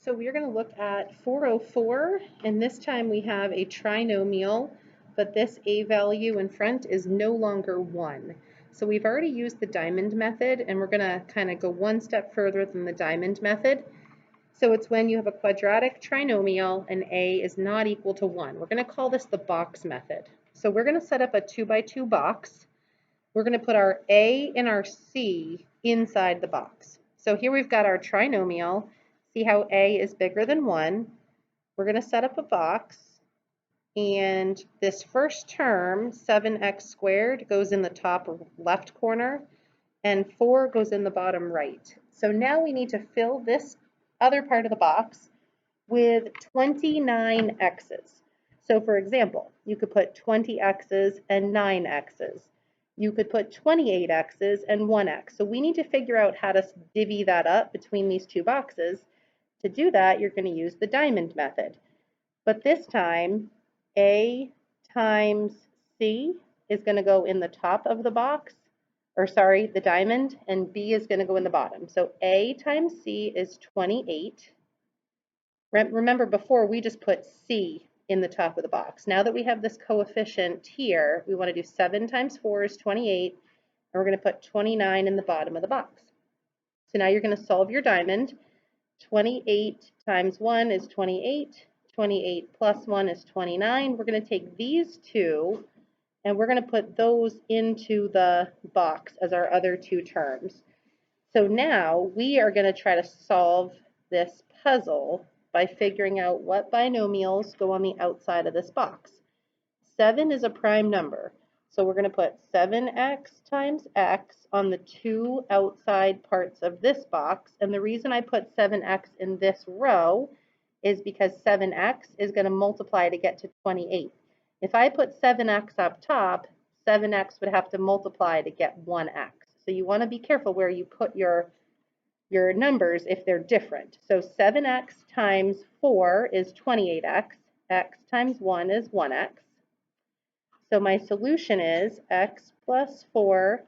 So we're going to look at 404, and this time we have a trinomial, but this a value in front is no longer 1. So we've already used the diamond method, and we're going to kind of go one step further than the diamond method. So it's when you have a quadratic trinomial and a is not equal to 1. We're going to call this the box method. So we're going to set up a 2x2 box. We're going to put our a and our c inside the box. So here we've got our trinomial. See how a is bigger than 1. We're going to set up a box, and this first term, 7x squared, goes in the top left corner, and 4 goes in the bottom right. So now we need to fill this other part of the box with 29 x's. So for example, you could put 20 x's and 9 x's. You could put 28 x's and 1 x. So we need to figure out how to divvy that up between these two boxes. To do that, you're going to use the diamond method. But this time, a times c is going to go in the top of the box, or sorry, the diamond, and b is going to go in the bottom. So a times c is 28. Remember before we just put c in the top of the box. Now that we have this coefficient here, we want to do 7 times 4 is 28, and we're going to put 29 in the bottom of the box. So now you're going to solve your diamond. 28 times 1 is 28. 28 plus 1 is 29. We're going to take these two and we're going to put those into the box as our other two terms. So now we are going to try to solve this puzzle by figuring out what binomials go on the outside of this box. 7 is a prime number. So we're going to put 7x times x on the two outside parts of this box. And the reason I put 7x in this row is because 7x is going to multiply to get to 28. If I put 7x up top, 7x would have to multiply to get 1x. So you want to be careful where you put your numbers if they're different. So 7x times 4 is 28x. X times 1 is 1x. So my solution is x plus 4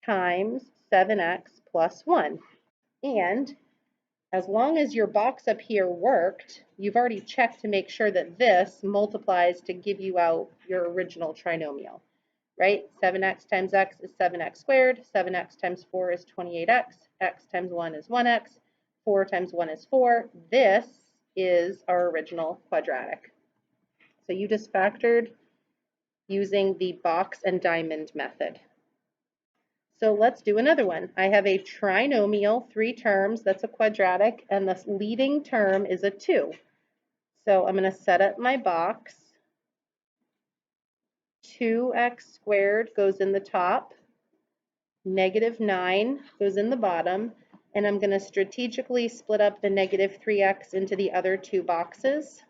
times 7x plus 1. And as long as your box up here worked, you've already checked to make sure that this multiplies to give you out your original trinomial, right? 7x times x is 7x squared. 7x times 4 is 28x. X times 1 is 1x. 4 times 1 is 4. This is our original quadratic. So you just factored using the box and diamond method. So let's do another one. I have a trinomial, 3 terms, that's a quadratic, and the leading term is a 2. So I'm going to set up my box. 2x squared goes in the top, negative 9 goes in the bottom, and I'm going to strategically split up the negative 3x into the other two boxes.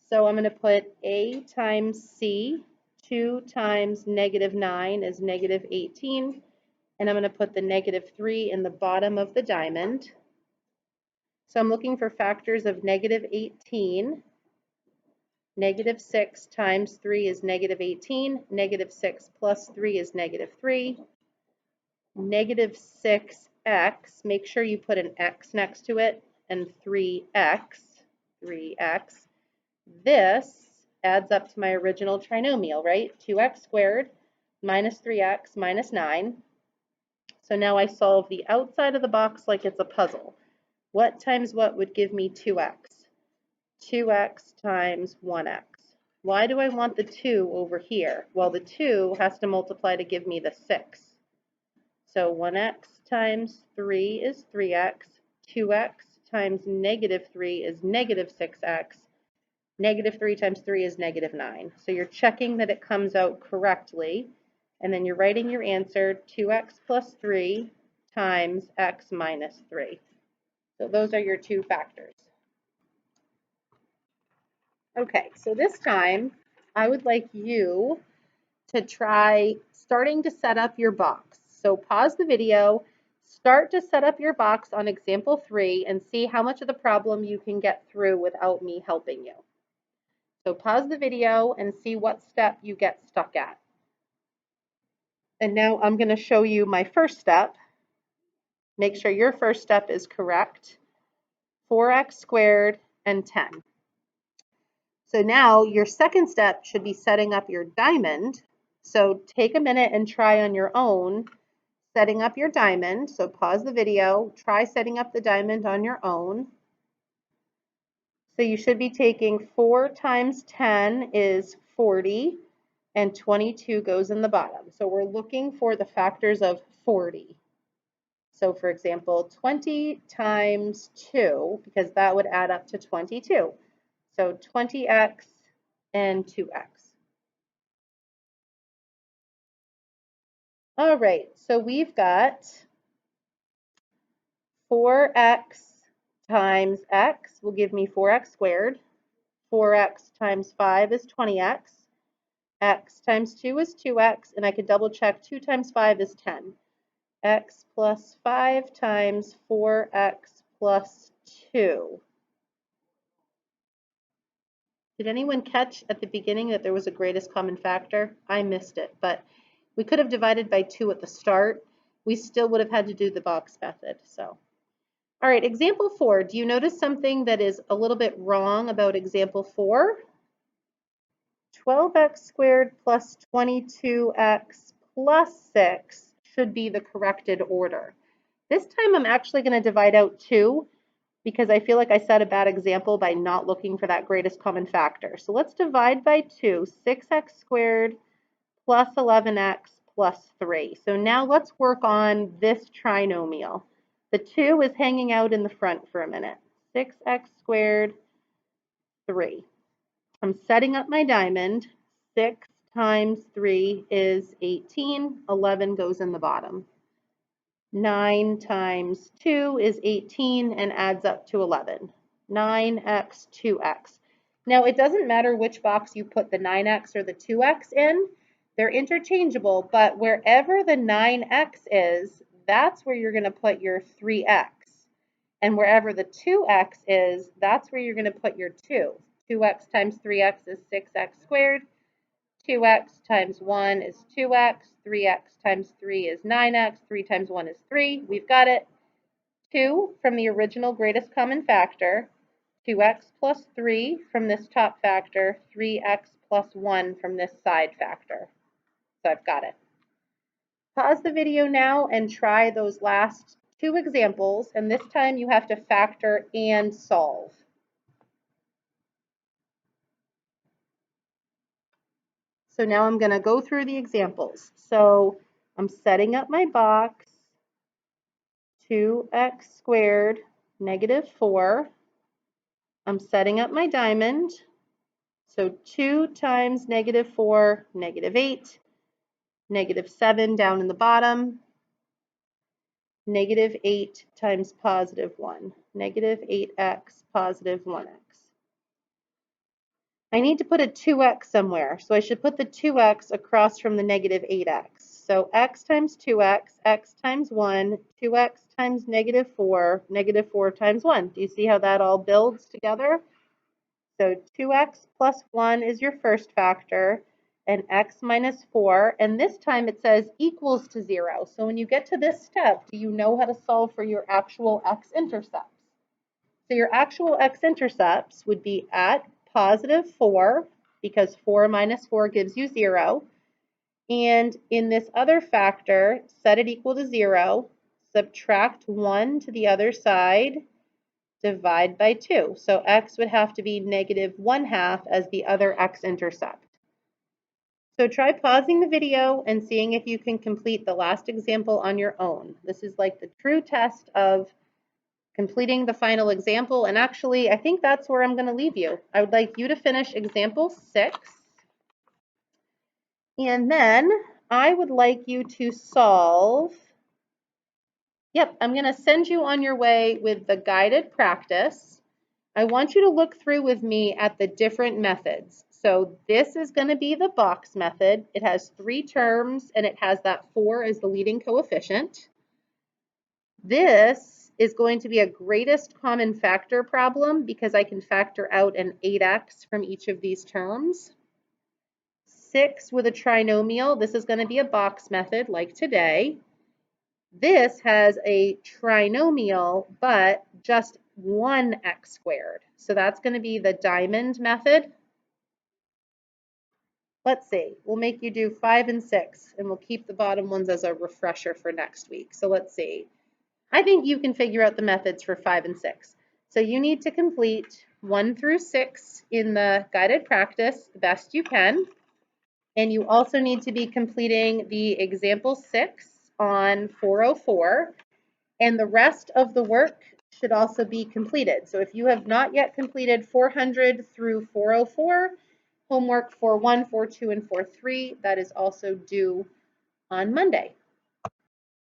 So I'm going to put a times c. 2 times negative 9 is negative 18, and I'm going to put the negative 3 in the bottom of the diamond. So I'm looking for factors of negative 18. Negative 6 times 3 is negative 18. Negative 6 plus 3 is negative 3. Negative 6x, make sure you put an x next to it, and 3x. This adds up to my original trinomial, right? 2x squared minus 3x minus 9. So now I solve the outside of the box like it's a puzzle. What times what would give me 2x? 2x times 1x. Why do I want the 2 over here? Well, the 2 has to multiply to give me the 6. So 1x times 3 is 3x. 2x times negative 3 is negative 6x. Negative 3 times 3 is negative 9. So you're checking that it comes out correctly, and then you're writing your answer, 2x plus 3 times x minus 3. So those are your two factors. Okay, so this time I would like you to try starting to set up your box. So pause the video, start to set up your box on example 3, and see how much of the problem you can get through without me helping you. So pause the video and see what step you get stuck at. And now I'm going to show you my first step. Make sure your first step is correct. 4x squared, and 10. So now your second step should be setting up your diamond. So take a minute and try on your own setting up your diamond. So pause the video, try setting up the diamond on your own. So you should be taking 4 times 10 is 40, and 22 goes in the bottom. So we're looking for the factors of 40. So for example, 20 times 2, because that would add up to 22. So 20x and 2x. All right, so we've got 4x times x will give me 4x squared. 4x times 5 is 20x. X times 2 is 2x, and I could double check 2 times 5 is 10. X plus 5 times 4x plus 2. Did anyone catch at the beginning that there was a greatest common factor? I missed it, but we could have divided by 2 at the start. We still would have had to do the box method. So, all right, example 4. Do you notice something that is a little bit wrong about example 4? 12x squared plus 22x plus 6 should be the corrected order. This time I'm actually going to divide out 2 because I feel like I set a bad example by not looking for that greatest common factor. So let's divide by 2, 6x squared plus 11x plus 3. So now let's work on this trinomial. The 2 is hanging out in the front for a minute. 6x squared, 3. I'm setting up my diamond. 6 times 3 is 18. 11 goes in the bottom. 9 times 2 is 18 and adds up to 11. 9x, 2x. Now, it doesn't matter which box you put the 9x or the 2x in. They're interchangeable, but wherever the 9x is, that's where you're going to put your 3x. And wherever the 2x is, that's where you're going to put your 2. 2x times 3x is 6x squared. 2x times 1 is 2x. 3x times 3 is 9x. 3 times 1 is 3. We've got it. 2 from the original greatest common factor. 2x plus 3 from this top factor. 3x plus 1 from this side factor. So I've got it. Pause the video now and try those last 2 examples. And this time you have to factor and solve. So now I'm going to go through the examples. So I'm setting up my box. 2x squared, negative 4. I'm setting up my diamond. So 2 times negative 4, negative 8. Negative 7 down in the bottom. Negative 8 times positive 1. Negative 8x, positive 1x. I need to put a 2x somewhere, so I should put the 2x across from the negative 8x. So x times 2x, x times 1, 2x times negative 4 times 1. Do you see how that all builds together? So 2x plus 1 is your first factor, and x minus 4, and this time it says equals to 0. So when you get to this step, do you know how to solve for your actual x-intercepts? So your actual x-intercepts would be at positive 4, because 4 minus 4 gives you 0. And in this other factor, set it equal to 0, subtract 1 to the other side, divide by 2. So x would have to be negative 1/2 as the other x-intercept. So try pausing the video and seeing if you can complete the last example on your own. This is like the true test of completing the final example, and actually I think that's where I'm going to leave you. I would like you to finish example 6, and then I would like you to solve, I'm going to send you on your way with the guided practice. I want you to look through with me at the different methods. So this is going to be the box method. It has 3 terms and it has that 4 as the leading coefficient. This is going to be a greatest common factor problem because I can factor out an 8x from each of these terms. 6 with a trinomial. This is going to be a box method like today. This has a trinomial, but just 1x squared. So that's going to be the diamond method. Let's see, we'll make you do 5 and 6, and we'll keep the bottom ones as a refresher for next week. So let's see. I think you can figure out the methods for 5 and 6. So you need to complete 1 through 6 in the guided practice the best you can. And you also need to be completing the example 6 on 404. And the rest of the work should also be completed. So if you have not yet completed 400 through 404, homework 4.1, 4.2, and 4.3, that is also due on Monday.